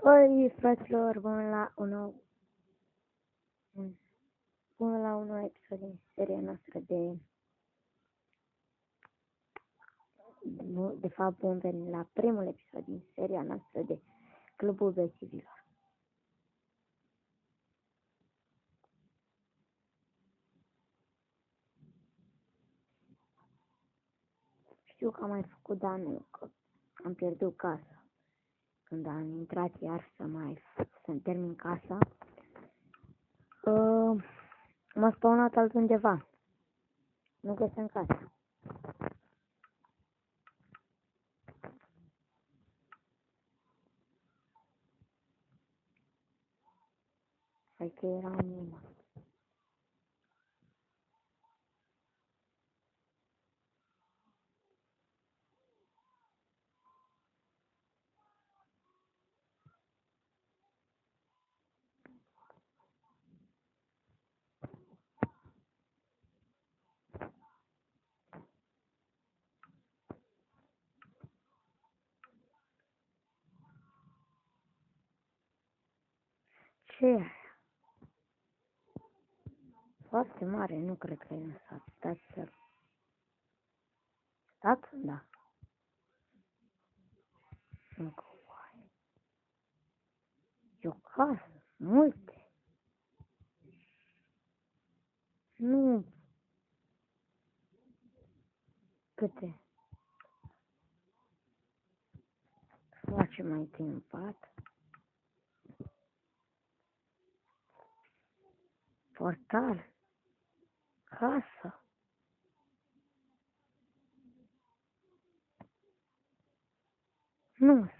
Păi, fraților, bun la un nou episod din seria noastră de fapt, bun venit la primul episod din seria noastră de Clubul Bețivilor. Știu că am mai făcut danul, că am pierdut casa. Când am intrat iar să-mi termin casa, m-a spawnat altundeva. Nu găsesc casa. Hai că era în mină. Ce e aia? Foarte mare, nu cred că e în sat. Stați să... Stat? Da. Încă o oaie. E o casă. Multe. Nu. Câte? Facem mai întâi un pat. Portal. Casă. Nu.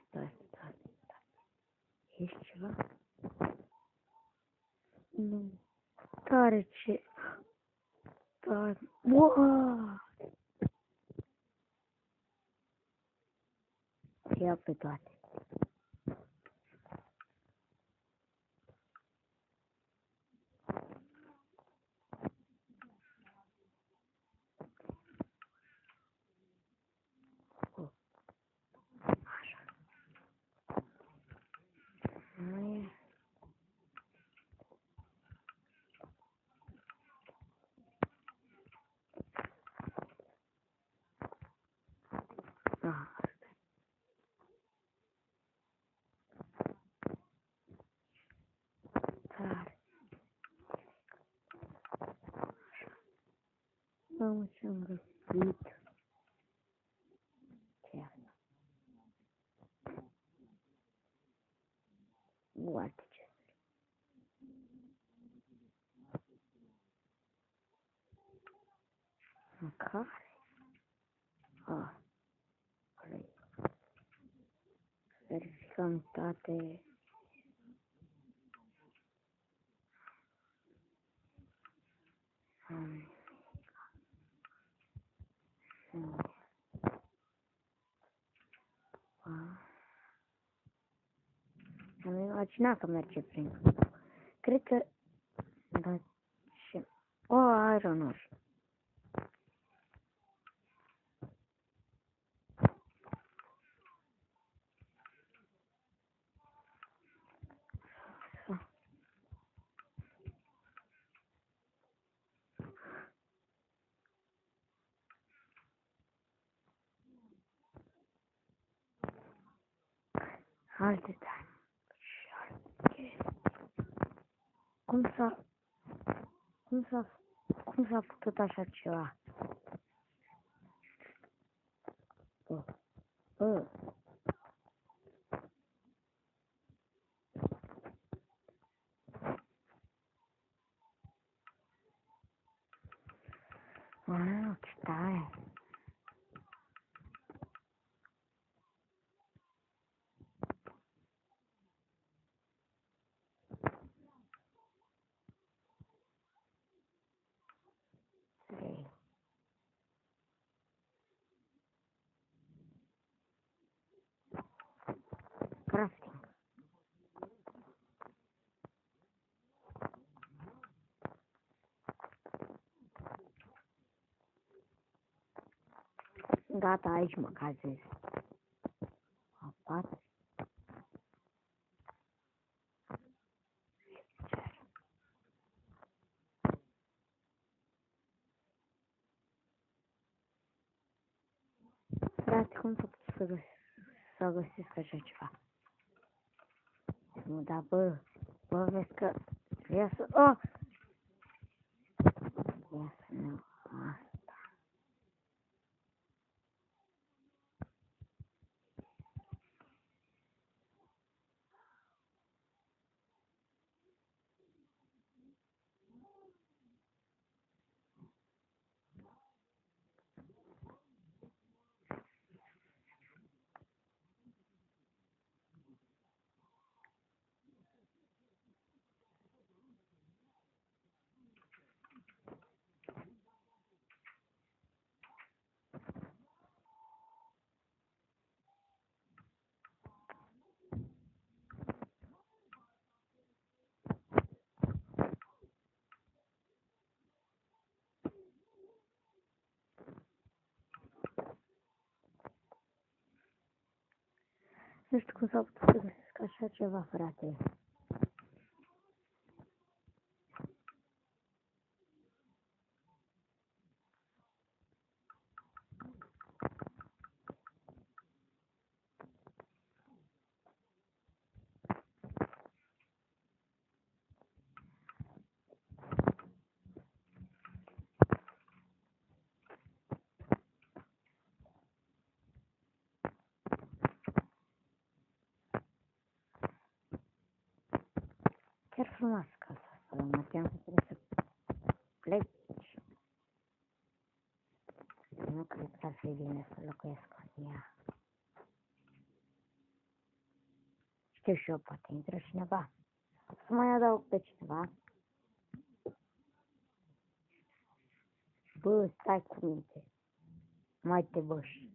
Stai. Ești ceva? Nu. Tare ce... Tare... Wow! Ia pe toate. Așa. Nu e... Ah. Tare. Mamă, ce-am găsit. Ce e asta? Uite ce. Mâncare? Ah. Vrei. Verificăm toate... Am imaginat că merge prin. Cred că... Da, ce... O, aeronor. Alte tare. Cum s-a putut așa ceva? Wow, ce tare. Crafting. Gata, aici mă cazez. Apat. Frate, cum să pot să găsesc așa ceva? Nu, da, bă, vezi că ia să... Oh! Ia să nu... Asta. Nu știu cum s-a putut să găsesc așa ceva, frate. Chiar frumos casa asta, dar mă team că trebuie să plec. Nu cred că ar fi bine să locuiesc în ea. Știu și eu, poate intră cineva. Să mai adaug pe cineva. Bă, stai cu minte. Mai te băși.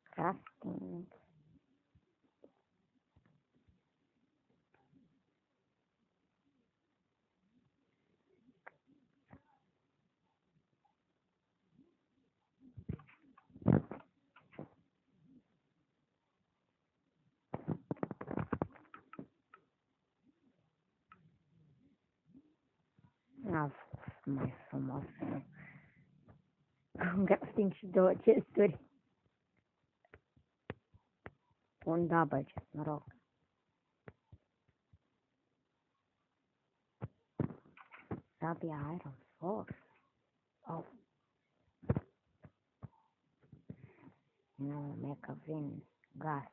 Crafting. A fost mai frumos. Am crafting și două chesturi. Un double chest, mă rog. Sabia Iron Force. Oh. Nu, meca vin gaz.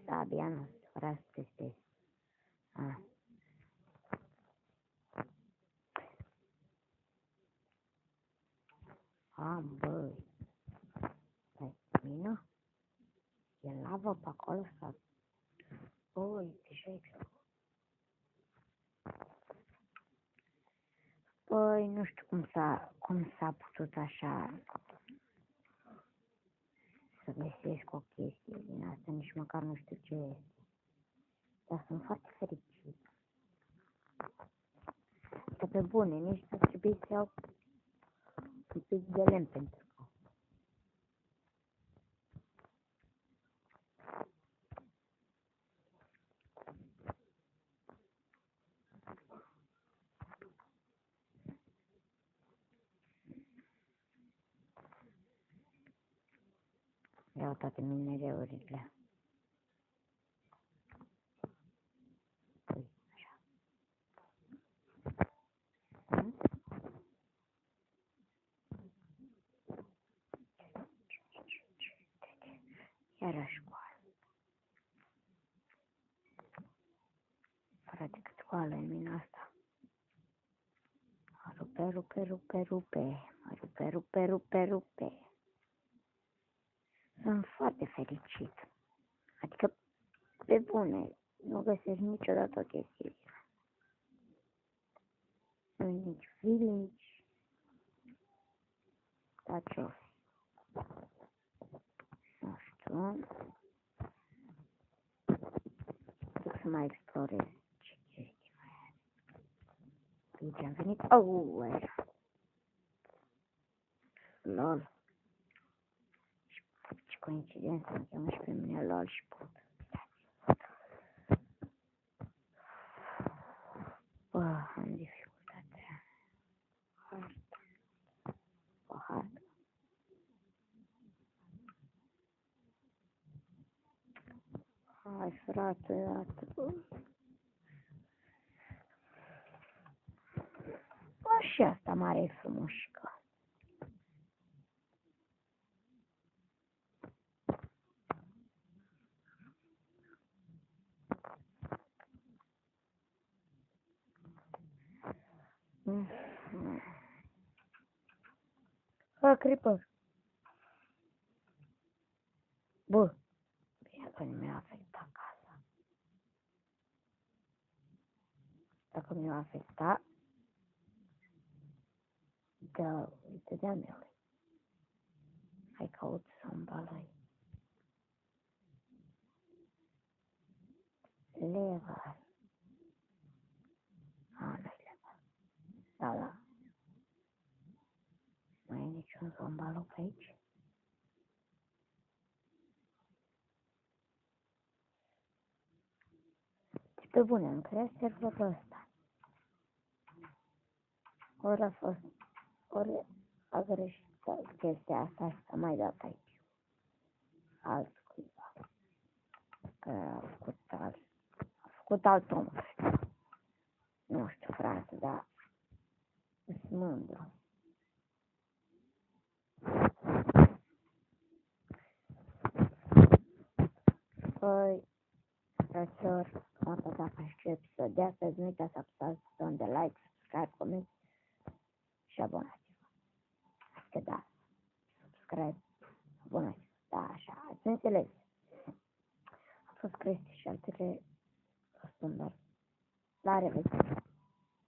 Sabia nu, vreau să testez. Ah. Băi. Stai, mină? E lavă pe acolo sau? Băi, deja e. Păi, nu știu cum s-a putut așa să găsesc o chestie din asta, nici măcar nu știu ce este. Dar sunt foarte fericit. Că pe bune, nici nu trebuie să iau un pic de lemn pentru că. Iau toate minereurile. Așa. Iarăși goală. Frate, cât goală e mina asta. Rupe. Sunt foarte fericit. Adică, pe bune, nu găsesc niciodată o chestie. Nu nici village. Dar ce-o fi? Bun. Duc să mai explorez ce chestii mai are. Aici am venit. Era. LOL. Ce coincidență, mă cheamă și pe mine LOL și pot. Bă, am dificultatea. Hartă. Hai, frate, iată. Bă, și asta mare e frumușică. Creeper. Bă, bine că nu mi-a afectat casa. Dacă mi-a afectat, da, uite de-a mea. Hai caut să-mi balai. Level. Nu-i level. Da. Mai e niciun zombalo pe aici? Pe bune, îmi crea serverul ăsta. Ori a fost, ori a greșit chestia asta să mai dat aici. Altcuiva. Că a făcut alt om, cred. Nu știu, frate, dar sunt mândru. Păi, fraților, cam atât a fost și episodul de astăzi. Nu uitați să apăsați butonul de like, subscribe, coment și abonați-vă. Că da, subscribe, abonați-vă. Da, așa, ați înțeles. A fost Cristi și altele răspundări. La revedere!